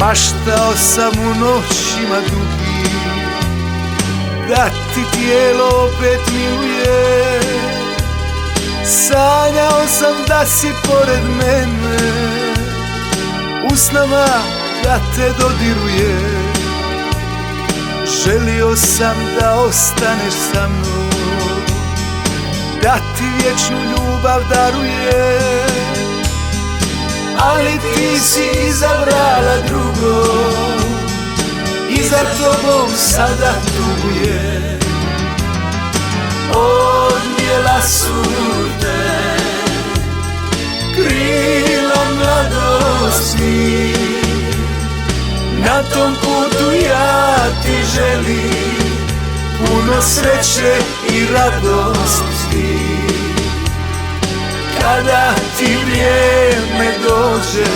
Maštao sam u noćima dugim da ti tijelo opet miluje. Sanjao sam da si pored mene, u snama da te dodiruje. Želio sam da ostaneš sa mnom, da ti vječnu ljubav daruje. Ali ti si izabrala drugo i za tobom sada tuguje. Odnijela su te krila mladosti, na tom putu ja ti želim puno sreće i radosti. Kada ti vrijeme dođe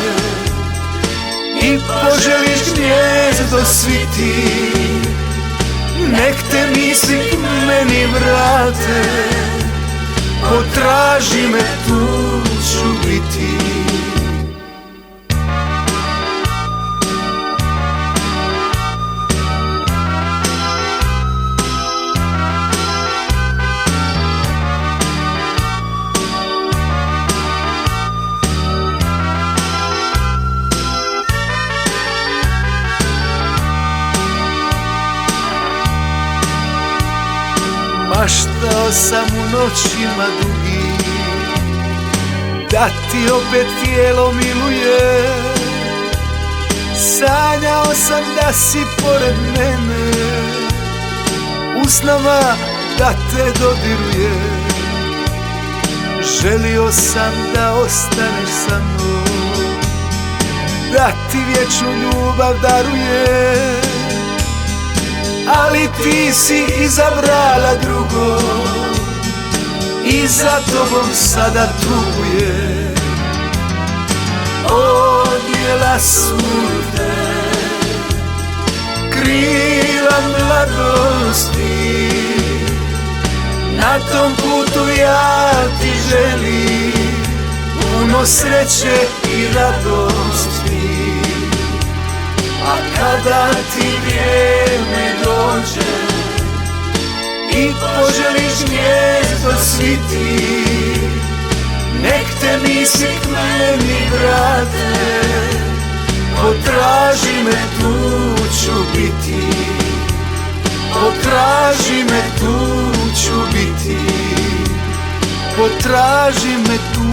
i poželiš gnijezdo sviti, nek te misli k meni vrate, potraži me, tu ću biti. Maštao sam u noćima dugim da ti opet tijelo miluje. Sanjao sam da si pored mene, u snama da te dodiruje. Želio sam da ostaneš sa mnom, da ti vječnu ljubav daruje. Ali ti si izabrala drugo i za tobom sada tuguje. Odnijela su te krila mladosti, na tom putu ja ti želim puno sreće i radosti. A kada ti vrijeme dođe i poželiš gnijezdo sviti, nek te misli k meni vrate, potraži me, tu ću biti. Potraži me, tu ću biti. Potraži me, tu